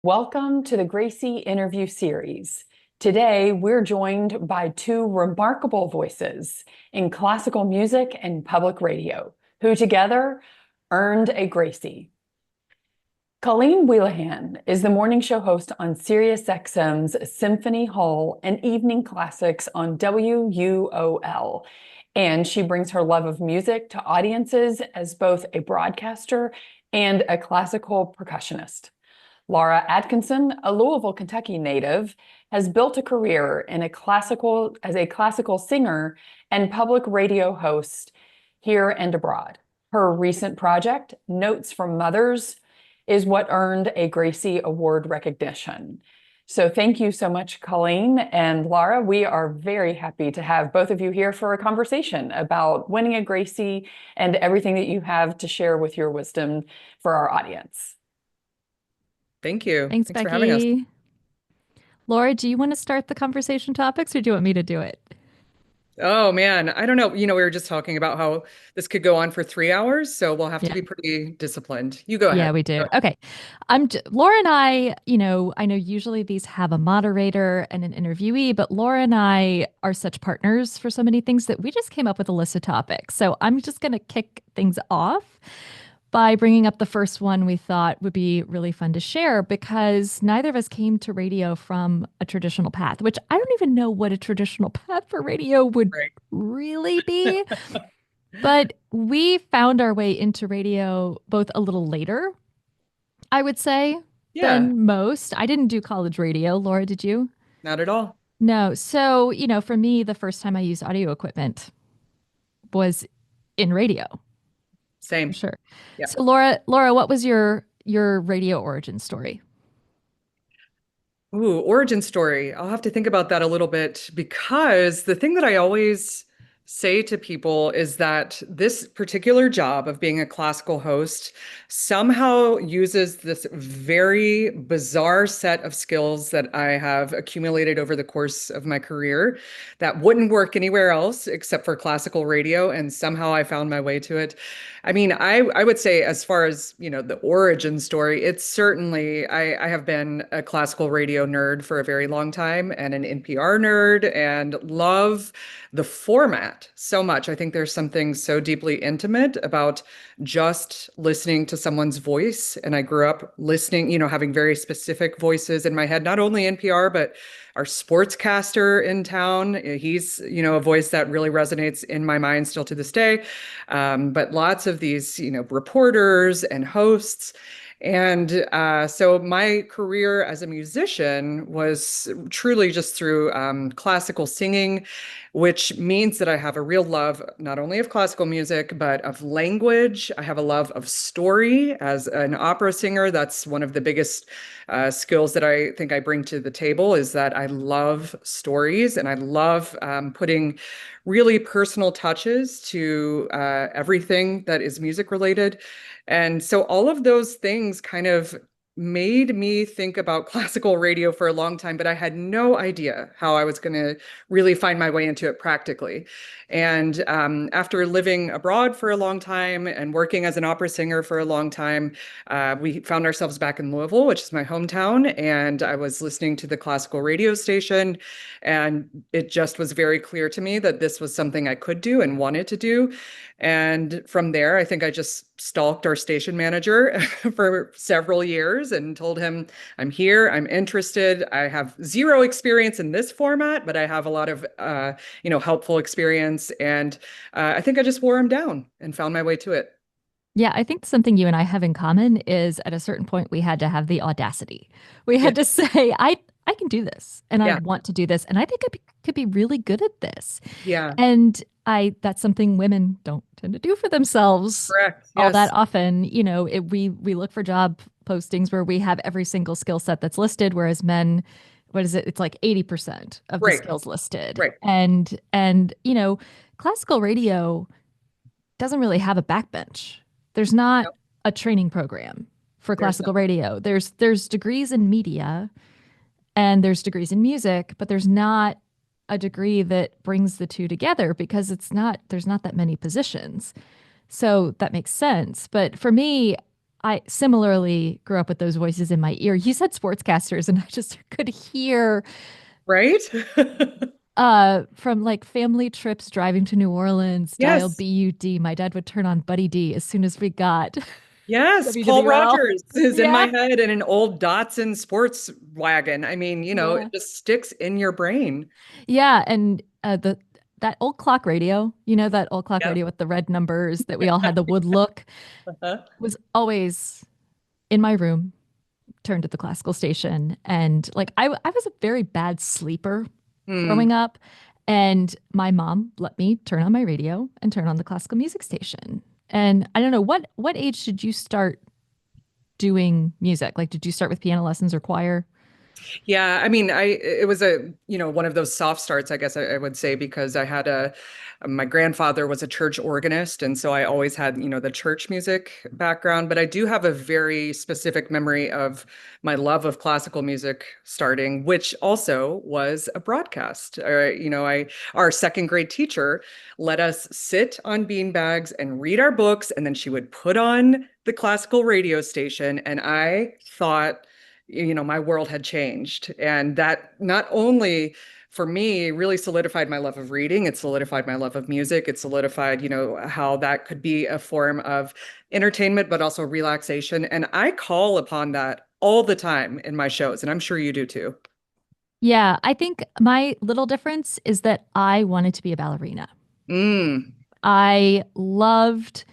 Welcome to the Gracie Interview Series. Today, we're joined by two remarkable voices in classical music and public radio, who together earned a Gracie. Colleen Wheelahan is the morning show host on SiriusXM's Symphony Hall and Evening Classics on WUOL, and she brings her love of music to audiences as both a broadcaster and a classical percussionist. Laura Atkinson, a Louisville, Kentucky native, has built a career as a classical singer and public radio host here and abroad. Her recent project, Notes from Mothers, is what earned a Gracie Award recognition. So thank you so much, Colleen and Laura. We are very happy to have both of you here for a conversation about winning a Gracie and everything that you have to share with your wisdom for our audience. Thank you. Thanks, Becky. For having us. Laura, do you want to start the conversation topics or do you want me to do it? Oh, man. I don't know. We were just talking about how this could go on for 3 hours, so we'll have to be pretty disciplined. You go ahead. Yeah, we do. Okay. Laura and I know usually these have a moderator and an interviewee, but Laura and I are such partners for so many things that we just came up with a list of topics. So I'm just going to kick things off by bringing up the first one we thought would be really fun to share, because neither of us came to radio from a traditional path, which I don't even know what a traditional path for radio would really be. But we found our way into radio both a little later, I would say, than most. I didn't do college radio. Laura, did you? Not at all. No. So, for me, the first time I used audio equipment was in radio. Same. Sure. Yeah. So Laura, what was your radio origin story? Ooh, origin story. I'll have to think about that a little bit, because the thing that I always say to people is that this particular job of being a classical host somehow uses this very bizarre set of skills that I have accumulated over the course of my career that wouldn't work anywhere else except for classical radio. And somehow I found my way to it. I mean, I would say, as far as, the origin story, it's certainly, I have been a classical radio nerd for a very long time and an NPR nerd, and love the format so much. I think there's something so deeply intimate about just listening to someone's voice. And I grew up listening, having very specific voices in my head, not only NPR, but our sportscaster in town. He's, a voice that really resonates in my mind still to this day. But lots of these, reporters and hosts. And so my career as a musician was truly just through classical singing, which means that I have a real love not only of classical music, but of language. I have a love of story. As an opera singer, that's one of the biggest skills that I think I bring to the table, is that I love stories, and I love putting really personal touches to everything that is music related. And so all of those things kind of made me think about classical radio for a long time, but I had no idea how I was going to really find my way into it practically. And after living abroad for a long time and working as an opera singer for a long time, we found ourselves back in Louisville, which is my hometown. And I was listening to the classical radio station, and it just was very clear to me that this was something I could do and wanted to do. And from there, I think I just stalked our station manager for several years and told him, I'm here, I'm interested. I have zero experience in this format, but I have a lot of, helpful experience. And I think I just wore him down and found my way to it. Yeah, I think something you and I have in common is, at a certain point, we had to have the audacity. We had to say, I can do this, and I want to do this, and I think I could be really good at this. Yeah. And that's something women don't tend to do for themselves. Correct. All that often. We look for job postings where we have every single skill set that's listed, whereas men, what is it? It's like 80% of the skills listed. Right. And classical radio doesn't really have a backbench. There's not a training program for classical radio. There's degrees in media and there's degrees in music, but there's not a degree that brings the two together, because there's not that many positions. So that makes sense. But for me, I similarly grew up with those voices in my ear. You said sportscasters, and I just could hear Right? from like family trips driving to New Orleans, dial Yes. BUD. My dad would turn on Buddy D as soon as we got Yes, Paul WWL. Rogers is in my Yeah. head in an old Datsun sports wagon. I mean, it Yeah. just sticks in your brain. Yeah, and the that old clock radio, that old clock Yep. radio with the red numbers that we all had the wood look Uh-huh. was always in my room, turned to the classical station. And like I was a very bad sleeper growing Hmm. up. And my mom let me turn on my radio and turn on the classical music station. And I don't know, what age did you start doing music? Like, did you start with piano lessons or choir? Yeah, I mean, it was one of those soft starts, I guess I would say, because I had my grandfather was a church organist, and so I always had, the church music background, but I do have a very specific memory of my love of classical music starting, which also was a broadcast. Our second grade teacher let us sit on beanbags and read our books, and then she would put on the classical radio station, and I thought my world had changed. And that not only for me really solidified my love of reading, it solidified my love of music, it solidified, how that could be a form of entertainment, but also relaxation. And I call upon that all the time in my shows, and I'm sure you do too. Yeah, I think my little difference is that I wanted to be a ballerina. Mm, I loved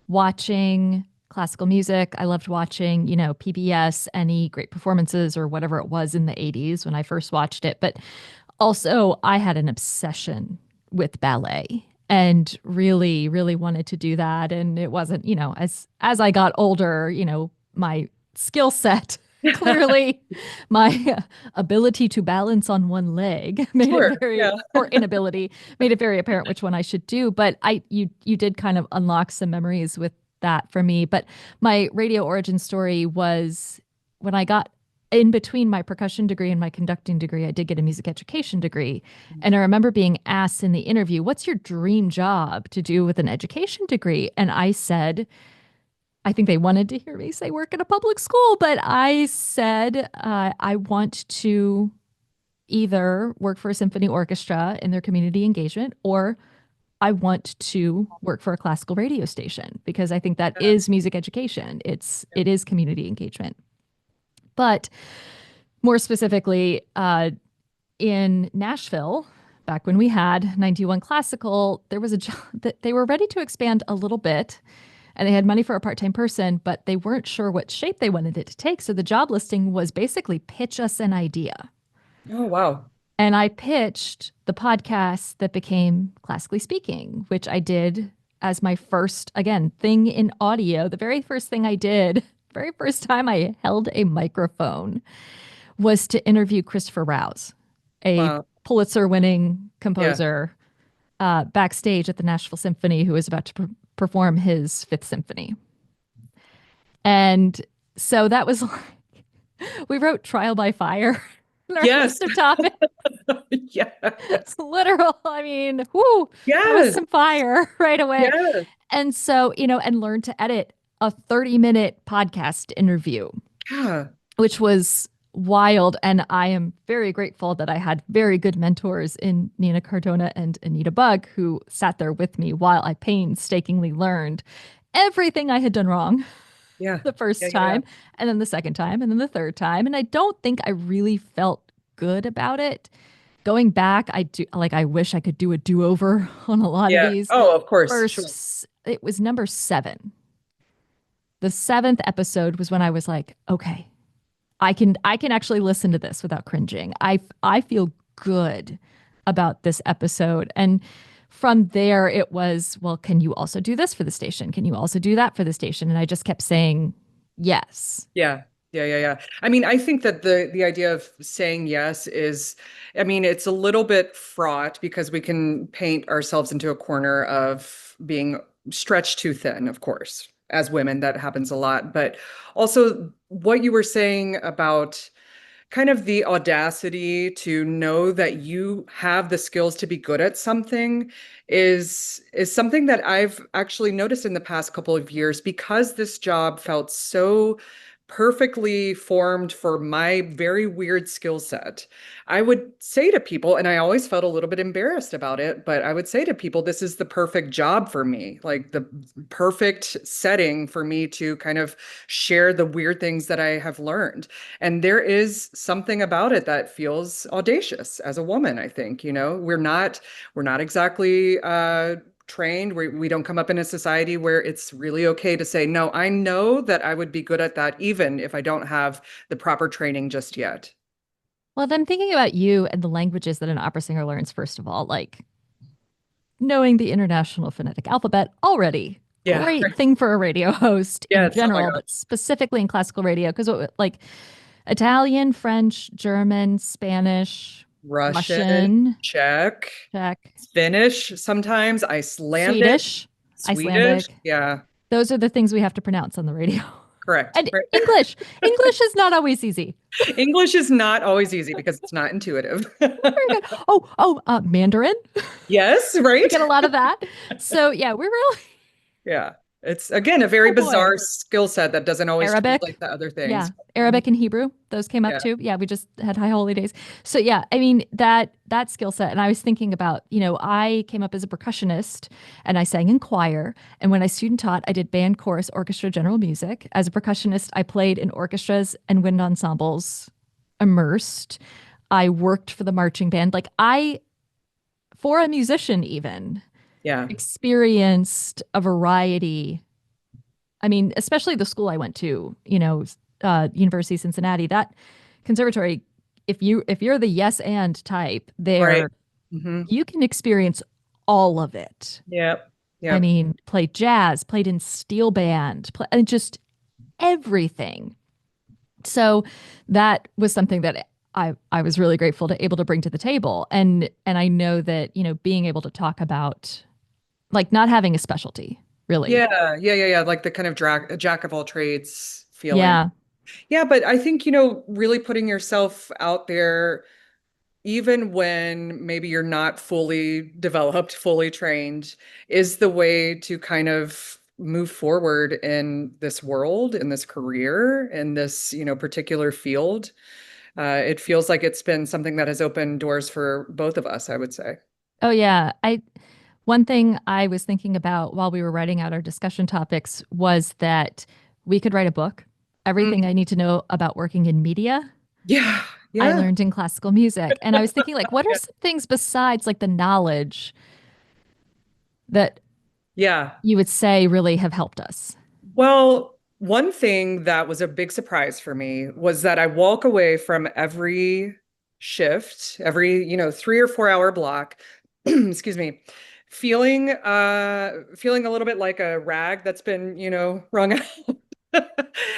watching classical music. I loved watching, PBS, any great performances or whatever it was in the 80s when I first watched it. But also, I had an obsession with ballet and really, really wanted to do that. And it wasn't, as I got older, my skill set clearly my ability to balance on one leg made sure. it very Yeah. or inability made it very apparent which one I should do. But you did kind of unlock some memories with that for me. But my radio origin story was when I got in between my percussion degree and my conducting degree, I did get a music education degree. And I remember being asked in the interview, what's your dream job to do with an education degree? And I said, I think they wanted to hear me say work in a public school, but I said, I want to either work for a symphony orchestra in their community engagement, or I want to work for a classical radio station because I think that is music education. It is community engagement. But more specifically, in Nashville, back when we had 91 Classical, there was a job that they were ready to expand a little bit and they had money for a part-time person, but they weren't sure what shape they wanted it to take. So the job listing was basically pitch us an idea. Oh, wow. And I pitched the podcast that became Classically Speaking, which I did as my first, again, thing in audio. The very first thing I did, very first time I held a microphone was to interview Christopher Rouse, a Wow. Pulitzer-winning composer, backstage at the Nashville Symphony, who was about to perform his Fifth Symphony. And so that was like, we wrote Trial by Fire in our Yes. list of topics. Yeah. It's literal. I mean, whoo, there was Yes. some fire right away. Yes. And so, and learned to edit a 30-minute podcast interview, Yeah. which was wild. And I am very grateful that I had very good mentors in Nina Cardona and Anita Bug, who sat there with me while I painstakingly learned everything I had done wrong Yeah. the first Yeah. time, and then the second time, and then the third time. And I don't think I really felt good about it. Going back, I wish I could do a do-over on a lot of Yeah. these. Oh, of course. Sure. First, it was number 7. The 7th episode was when I was like, okay, I can actually listen to this without cringing. I feel good about this episode. And from there it was, well, can you also do this for the station? Can you also do that for the station? And I just kept saying yes. Yeah. Yeah. I mean, I think that the idea of saying yes is, I mean, it's a little bit fraught because we can paint ourselves into a corner of being stretched too thin, of course. As women, that happens a lot. But also what you were saying about kind of the audacity to know that you have the skills to be good at something is something that I've actually noticed in the past couple of years because this job felt so perfectly formed for my very weird skill set. I would say to people, and I always felt a little bit embarrassed about it, but I would say to people, this is the perfect job for me, like the perfect setting for me to kind of share the weird things that I have learned. And there is something about it that feels audacious as a woman, I think. We're not exactly trained. We don't come up in a society where it's really okay to say, no, I know that I would be good at that, even if I don't have the proper training just yet. Well, then thinking about you and the languages that an opera singer learns, first of all, like knowing the International Phonetic Alphabet already. Yeah. Great thing for a radio host in Yes. Oh my general, God. but specifically in classical radio, because like Italian, French, German, Spanish, Russian, Czech, Finnish, sometimes Icelandic, Swedish, Swedish. Icelandic. Yeah, Those are the things we have to pronounce on the radio. correct. And Right. English. English is not always easy. English is not always easy because it's not intuitive. Very good. Mandarin. Yes, We right? get a lot of that. So yeah, we're really Yeah. It's again a very Oh, boy. bizarre skill set that doesn't always Arabic. translate to other things. Yeah, Arabic and Hebrew, those came up Yeah. too. Yeah, we just had High Holy Days. So yeah, I mean that skill set. And I was thinking about, I came up as a percussionist and I sang in choir. And when I student taught, I did band, chorus, orchestra, general music. As a percussionist, I played in orchestras and wind ensembles, immersed. I worked for the marching band. For a musician even, Yeah. experienced a variety. I mean, especially the school I went to, University of Cincinnati, that conservatory, if you're the yes and type there, Right. Mm-hmm. you can experience all of it. Yep. I Yep. mean, played jazz, played in steel band, and just everything. So that was something that I was really grateful to able to bring to the table. And I know that, being able to talk about like not having a specialty, really. Yeah. Like the kind of jack of all trades feeling. Yeah. Yeah, but I think, really putting yourself out there, even when maybe you're not fully developed, fully trained, is the way to kind of move forward in this world, in this career, in this, particular field. It feels like it's been something that has opened doors for both of us, I would say. Oh yeah. One thing I was thinking about while we were writing out our discussion topics was that we could write a book. Everything I need to know about working in media, Yeah. I learned in classical music. And I was thinking, like, what are Yeah. some things besides like the knowledge that Yeah. you would say really have helped us? Well, one thing that was a big surprise for me was that I walk away from every shift, every, 3 or 4 hour block, excuse me, feeling a little bit like a rag that's been, wrung out.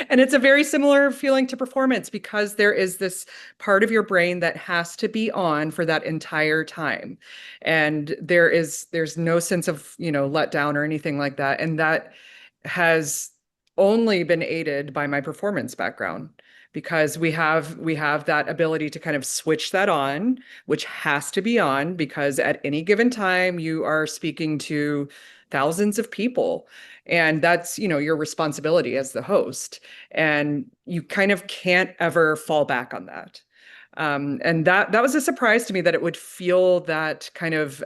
And it's a very similar feeling to performance because there is this part of your brain that has to be on for that entire time. And there's no sense of, let down or anything like that. And that has only been aided by my performance background because we have that ability to kind of switch that on, which has to be on because at any given time you are speaking to thousands of people. And that's, your responsibility as the host. And you kind of can't ever fall back on that. And that was a surprise to me that it would feel that kind of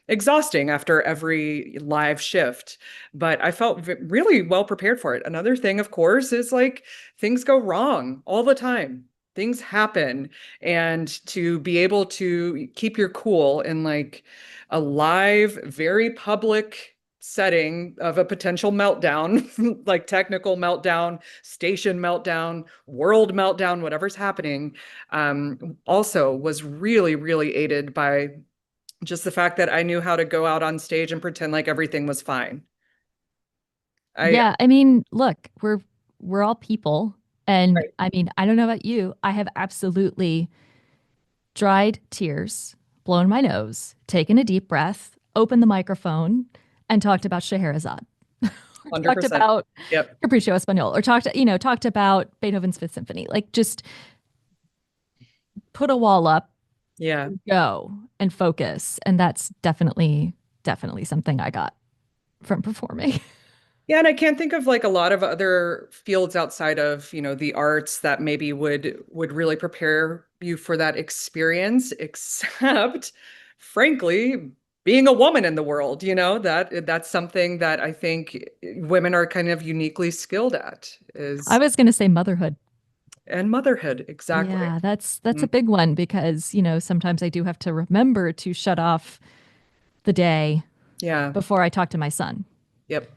exhausting after every live shift. But I felt really well prepared for it. Another thing, of course, is like things go wrong all the time. Things happen. And to be able to keep your cool in like a live, very public setting of a potential meltdown, like technical meltdown, station meltdown, world meltdown, whatever's happening, also was really, really aided by just the fact that I knew how to go out on stage and pretend like everything was fine. Yeah, I mean, look, we're all people. And Right. I mean, I don't know about you. I have absolutely dried tears, blown my nose, taken a deep breath, opened the microphone, and talked about Scheherazade. Or talked 100%. about Yep. Capriccio Espagnole, or talked about Beethoven's Fifth Symphony. Like just put a wall up, Yeah. go and focus. And that's definitely something I got from performing. Yeah, and I can't think of like a lot of other fields outside of, the arts that maybe would really prepare you for that experience, except frankly, being a woman in the world, that's something that I think women are kind of uniquely skilled at I is was going to say motherhood. and motherhood, exactly. Yeah, that's a Mm, big one because, sometimes I do have to remember to shut off the day yeah. before I talk to my son. Yep.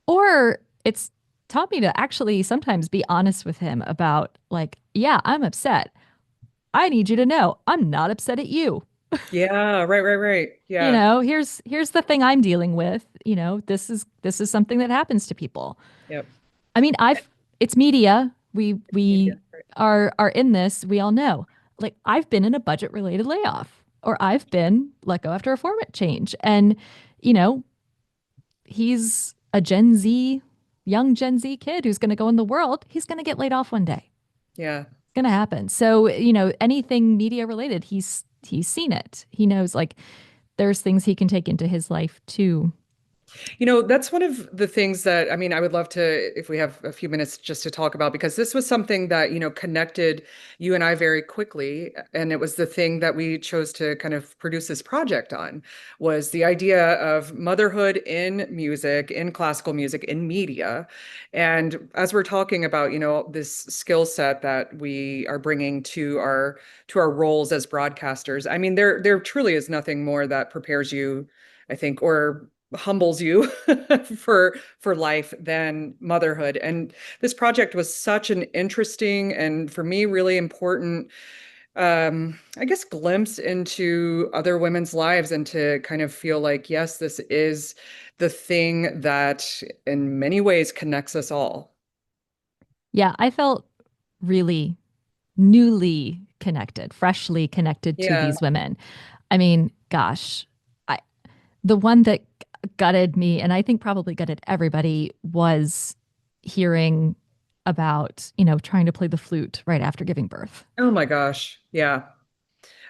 Or it's taught me to actually sometimes be honest with him about like, yeah, I'm upset. I need you to know I'm not upset at you. Yeah, right, right, right. Yeah. Here's the thing I'm dealing with. This is something that happens to people. Yep. I mean, it's media. We Yeah, right. are in this. We all know. Like I've been in a budget related layoff or I've been let go after a format change. And, you know, he's a young Gen Z kid who's going to go in the world. He's going to get laid off one day. Yeah. It's going to happen. So, anything media related, he's seen it. He knows like there's things he can take into his life too. That's one of the things that, I mean, I would love to, if we have a few minutes just to talk about, because this was something that, connected you and I very quickly. And it was the thing that we chose to kind of produce this project on, was the idea of motherhood in music, in classical music, in media. And as we're talking about, this skill set that we are bringing to our roles as broadcasters, I mean, there truly is nothing more that prepares you, I think, or humbles you for life than motherhood. And this project was such an interesting and for me really important I guess glimpse into other women's lives and to kind of feel like yes, this is the thing that in many ways connects us all. Yeah, I felt really newly connected, freshly connected to Yeah. these women. I mean, gosh, the one that gutted me, and I think probably gutted everybody, was hearing about, trying to play the flute right after giving birth. Oh my gosh. Yeah.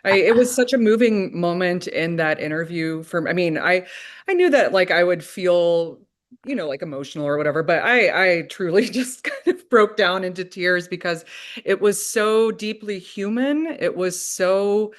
I, It was such a moving moment in that interview I mean, I knew that like I would feel, like emotional or whatever, but I truly just kind of broke down into tears because it was so deeply human. It was so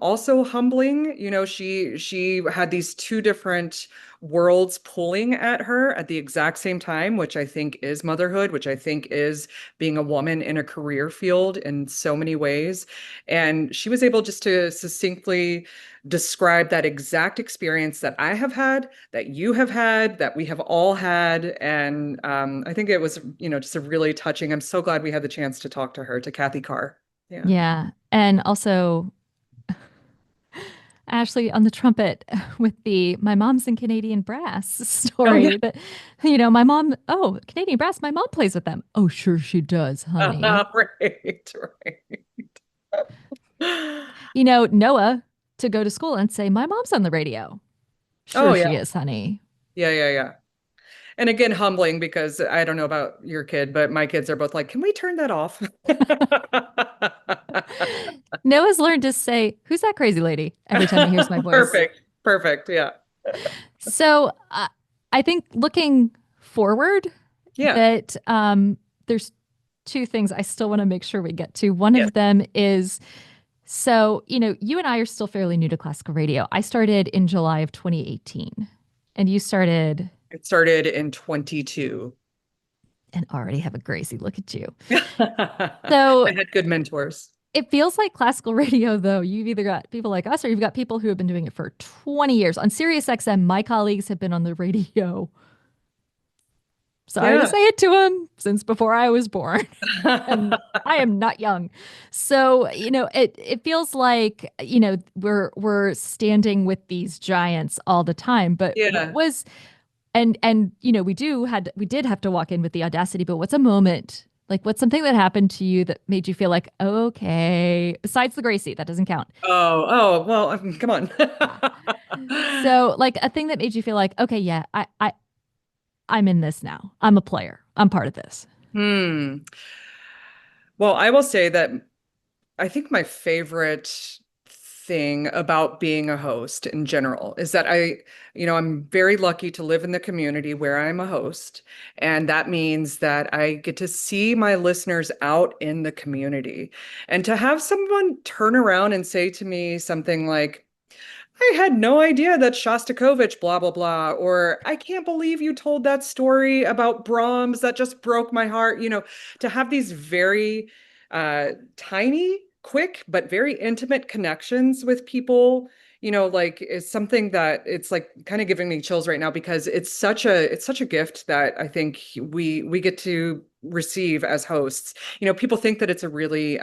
also humbling. She had these two different worlds pulling at her at the exact same time, which I think is motherhood, which I think is being a woman in a career field in so many ways. And she was able just to succinctly describe that exact experience that I have had, that you have had, that we have all had. And I think it was, just a really touching. I'm so glad we had the chance to talk to her, to Kathy Carr. Yeah. yeah. And also, Ashley on the trumpet with the my mom's in Canadian brass Oh, yeah. story that, my mom, oh, Canadian brass, my mom plays with them. Oh, sure she does, honey. Right, Noah to go to school and say, my mom's on the radio. Oh, Sure yeah. she is, honey. Yeah, yeah, yeah. And again, humbling because I don't know about your kid, but my kids are both like, can we turn that off? Noah's learned to say, who's that crazy lady? Every time he hears my voice. Perfect. Perfect. Yeah. So I think looking forward, Yeah. that there's two things I still want to make sure we get to. One Yeah. of them is, so, you and I are still fairly new to classical radio. I started in July of 2018 and you started. It started in 22. And already have a Gracie. Look at you. So I had good mentors. it feels like classical radio, though. You've either got people like us or you've got people who have been doing it for 20 years. On SiriusXM, my colleagues have been on the radio. Sorry to Yeah. say it to them, since before I was born. And I am not young. So, it feels like, we're standing with these giants all the time. But Yeah. what was and we did have to walk in with the audacity, but what's a moment? Like what's something that happened to you that made you feel like, okay, besides the Gracie, that doesn't count. Oh, well, come on. So like a thing that made you feel like, okay, yeah, I'm in this now. I'm a player. I'm part of this. Well, I will say that I think my favorite thing about being a host in general is that I'm very lucky to live in the community where I'm a host. And that means that I get to see my listeners out in the community and to have someone turn around and say to me something like, I had no idea that Shostakovich, blah, blah, blah. Or I can't believe you told that story about Brahms. That just broke my heart. To have these very tiny, quick, but very intimate connections with people, like is something that it's like kind of giving me chills right now because it's such a gift that I think we get to receive as hosts. People think that it's a really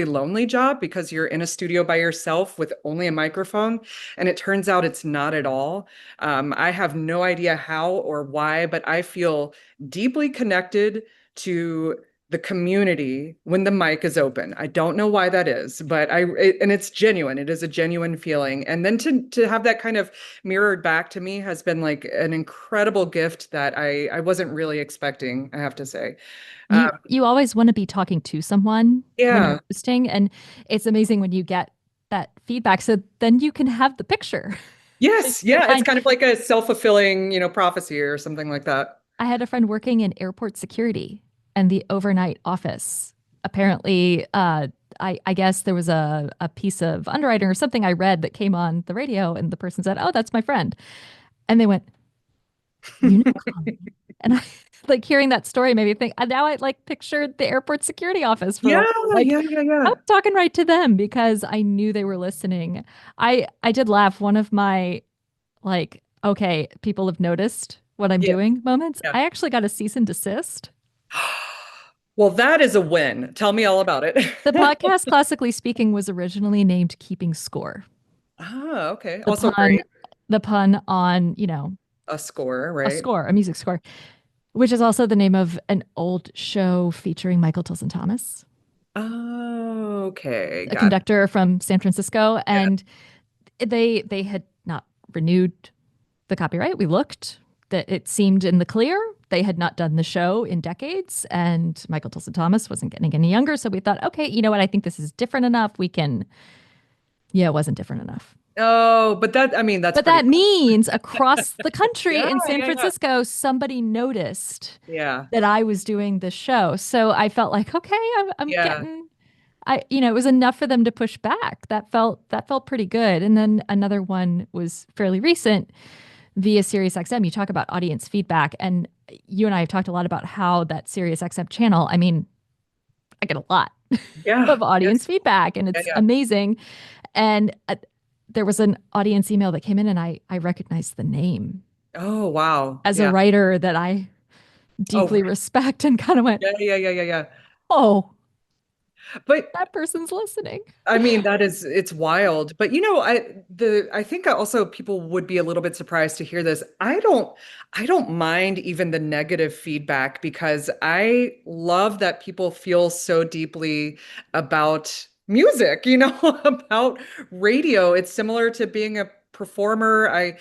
lonely job because you're in a studio by yourself with only a microphone. And it turns out it's not at all. I have no idea how or why, but I feel deeply connected to the community when the mic is open. I don't know why that is, but and it's genuine. It is a genuine feeling. And then to have that kind of mirrored back to me has been like an incredible gift that I wasn't really expecting, I have to say. You always want to be talking to someone when Yeah. you're hosting, and it's amazing when you get that feedback. So then you can have the picture. Yes. Yeah. It's kind of like a self-fulfilling, prophecy or something like that. I had a friend working in airport security and the overnight office. Apparently, I guess there was a piece of underwriting or something I read that came on the radio, and the person said, "Oh, that's my friend," and they went, "You know Colleen?" And I like hearing that story made me think. And now I like pictured the airport security office for a Yeah. while. Like Yeah. Yeah. Yeah. I'm talking right to them because I knew they were listening. I did laugh. One of my like, okay, people have noticed what I'm Yeah. doing moments. Yeah. I actually got a cease and desist. Well, that is a win. Tell me all about it. The podcast, classically speaking, was originally named Keeping Score. Ah, okay. The Also pun, great. the pun on, A score, a right? score, a music score, which is also the name of an old show featuring Michael Tilson Thomas, Oh, okay. a Got it. conductor from San Francisco, Yeah. and they had not renewed the copyright. We looked that it seemed in the clear. They had not done the show in decades, and Michael Tilson Thomas wasn't getting any younger. So we thought, okay, you know what? I think this is different enough. We can. Yeah, it wasn't different enough. Oh, but that's But pretty that cool. means across the country Yeah, in San yeah, yeah. Francisco, somebody noticed Yeah. that I was doing the show. So I felt like, okay, I'm Yeah. getting, it was enough for them to push back. That felt pretty good. And then another one was fairly recent via SiriusXM. You talk about audience feedback, and you and I have talked a lot about how that SiriusXM channel, I mean, I get a lot Yeah. of audience Yes. feedback, and Yeah, it's yeah. amazing. And there was an audience email that came in, and I recognized the name Oh, wow. as a Yeah. writer that I Oh, deeply respect, and kind of went, yeah, yeah, yeah, yeah, yeah. oh, But that person's listening. I mean, it's wild. But I think also people would be a little bit surprised to hear this. I don't mind even the negative feedback because I love that people feel so deeply about music, about radio. It's similar to being a performer.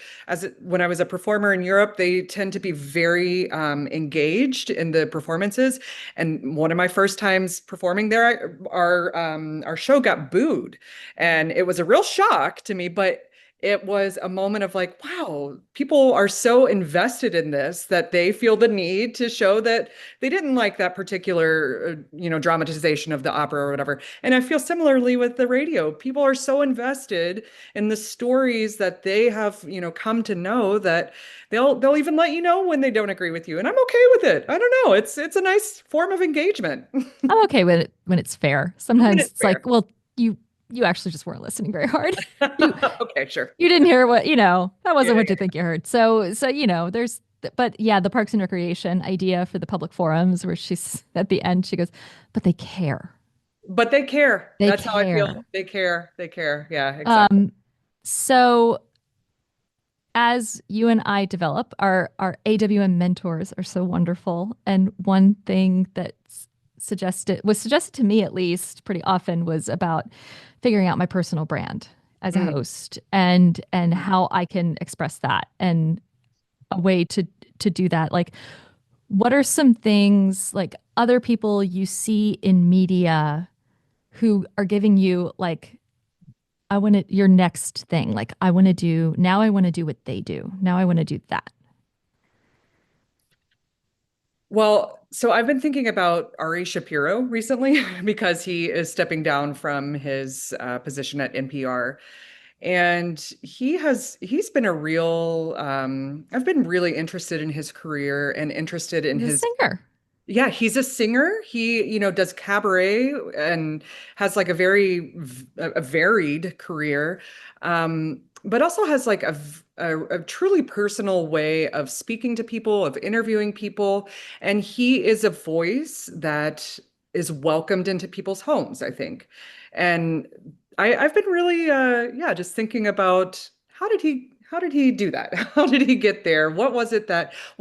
When I was a performer in Europe, they tend to be very engaged in the performances. And one of my first times performing there, our show got booed, and it was a real shock to me. But it was a moment of like, wow, people are so invested in this that they feel the need to show that they didn't like that particular, dramatization of the opera or whatever. And I feel similarly with the radio. People are so invested in the stories that they have, come to know that they'll even let you know when they don't agree with you, and I'm okay with it. I don't know. It's a nice form of engagement. I'm okay with it when it's fair. When Sometimes it's it's fair. like, well, you actually just weren't listening very hard. you Okay, sure. you didn't hear what, that Yeah, wasn't what yeah. you think you heard. So there's, but yeah, the Parks and Recreation idea for the public forums where she's at the end, she goes, but they care. But they care. They That's how I feel. care. They care. They care. Yeah, exactly. So as you and I develop, our AWM mentors are so wonderful. And one thing that's suggested to me, at least pretty often, was about figuring out my personal brand as a Mm. host, and how I can express that, and a way to do that. Like, what are some things like other people you see in media who are giving you like, I want to, your next thing. Like, I want to do, now I want to do what they do. Now I want to do that. Well, so I've been thinking about Ari Shapiro recently because he is stepping down from his position at NPR. And he's been a real, I've been really interested in his career and interested in The his, singer. yeah, he's a singer. He, does cabaret and has like a a varied career, but also has like a truly personal way of speaking to people, of interviewing people. And he is a voice that is welcomed into people's homes, I think. And I've been really, yeah, just thinking about how did he do that? How did he get there? What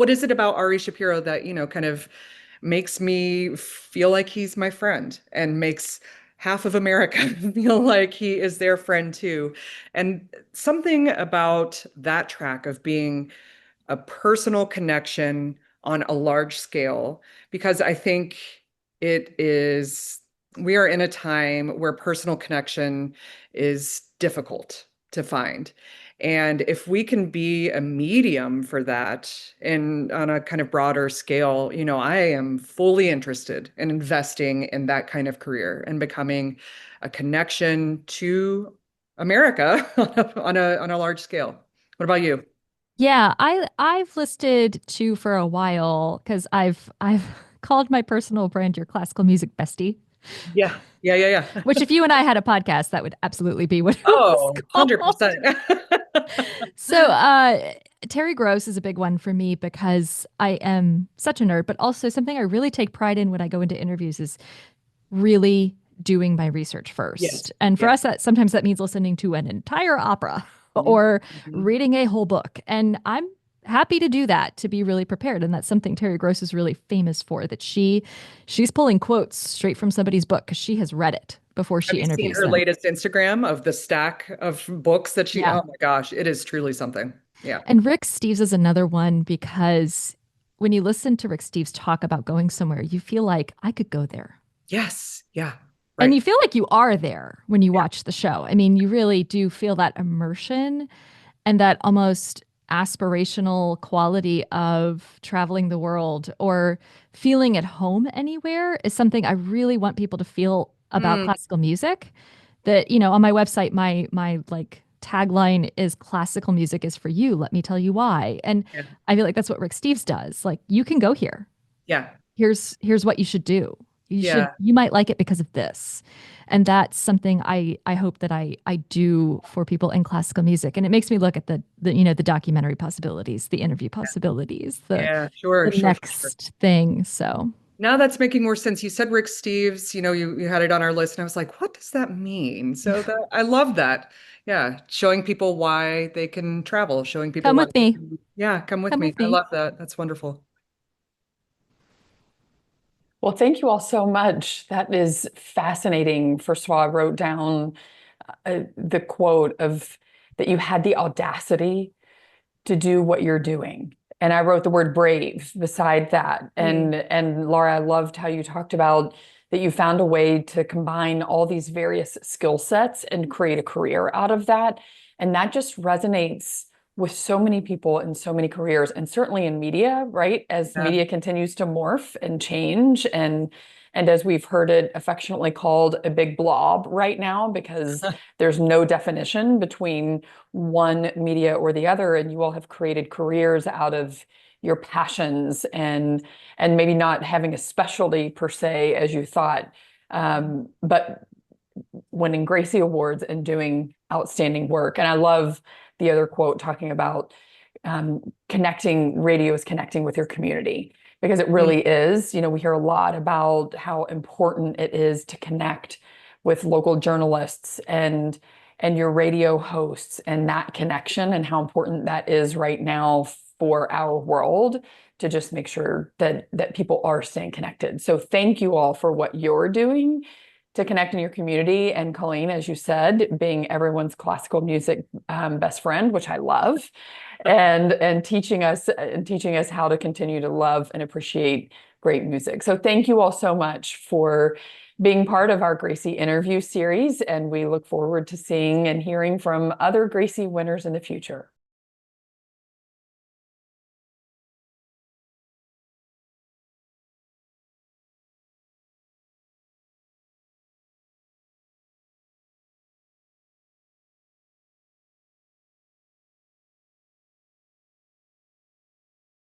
is it about Ari Shapiro that, kind of makes me feel like he's my friend and makes half of America feel like he is their friend too. And something about that track of being a personal connection on a large scale, because I think we are in a time where personal connection is difficult to find. And if we can be a medium for that and on a kind of broader scale, I am fully interested in investing in that kind of career and becoming a connection to America on a large scale. What about you? Yeah, I've listed two for a while because I've called my personal brand your classical music bestie. Yeah. Yeah. Which if you and I had a podcast, that would absolutely be what it was Oh, called. 100%. So Terry Gross is a big one for me because I am such a nerd, but also something I really take pride in when I go into interviews is really doing my research Yes. first. And for Yeah. us, that sometimes that means listening to an entire opera Mhm. or Mhm. reading a whole book. And I'm happy to do that, to be really prepared. And that's something Terry Gross is really famous for, that she's pulling quotes straight from somebody's book because she has read it before Have she you seen interviews her them. latest Instagram of the stack of books that Yeah. oh my gosh, it is truly something. Yeah. And Rick Steves is another one because when you listen to Rick Steves talk about going somewhere, you feel like I could go there. Yes. Yeah. And Right. you feel like you are there when you Yeah. watch the show. I mean, you really do feel that immersion and that almost aspirational quality of traveling the world or feeling at home anywhere is something I really want people to feel about Mm, classical music. That, on my website, my like tagline is classical music is for you. Let me tell you why. And yeah. I feel like that's what Rick Steves does. Like, you can go here. Yeah. Here's what you should do. Yeah. You might like it because of this. And that's something I hope that I do for people in classical music. And it makes me look at the documentary possibilities, the interview possibilities, Yeah. the Sure. next thing. So Now that's making more sense. You said Rick Steves, you had it on our list, and I was like, what does that mean? So that I love that. Yeah. Showing people why they can travel, showing people come why with me. yeah, come with Come me. with I me. love that. That's wonderful. Well, thank you all so much. That is fascinating. First of all, I wrote down the quote of that you had the audacity to do what you're doing. And I wrote the word brave beside that. Mm. And Laura, I loved how you talked about that you found a way to combine all these various skill sets and create a career out of that. And that just resonates with so many people in so many careers, and certainly in media, right? As Yeah. media continues to morph and change, and as we've heard it affectionately called a big blob right now, because there's no definition between one media or the other, and you all have created careers out of your passions and maybe not having a specialty per se as you thought, but winning Gracie Awards and doing outstanding work. And I love the other quote talking about radio is connecting with your community, because it Mm. really is. We hear a lot about how important it is to connect with local journalists and your radio hosts, and that connection, and how important that is right now for our world, to just make sure that people are staying connected. So thank you all for what you're doing to connect in your community. And Colleen, as you said, being everyone's classical music best friend, which I love, and teaching us how to continue to love and appreciate great music. So thank you all so much for being part of our Gracie Interview Series, and we look forward to seeing and hearing from other Gracie winners in the future.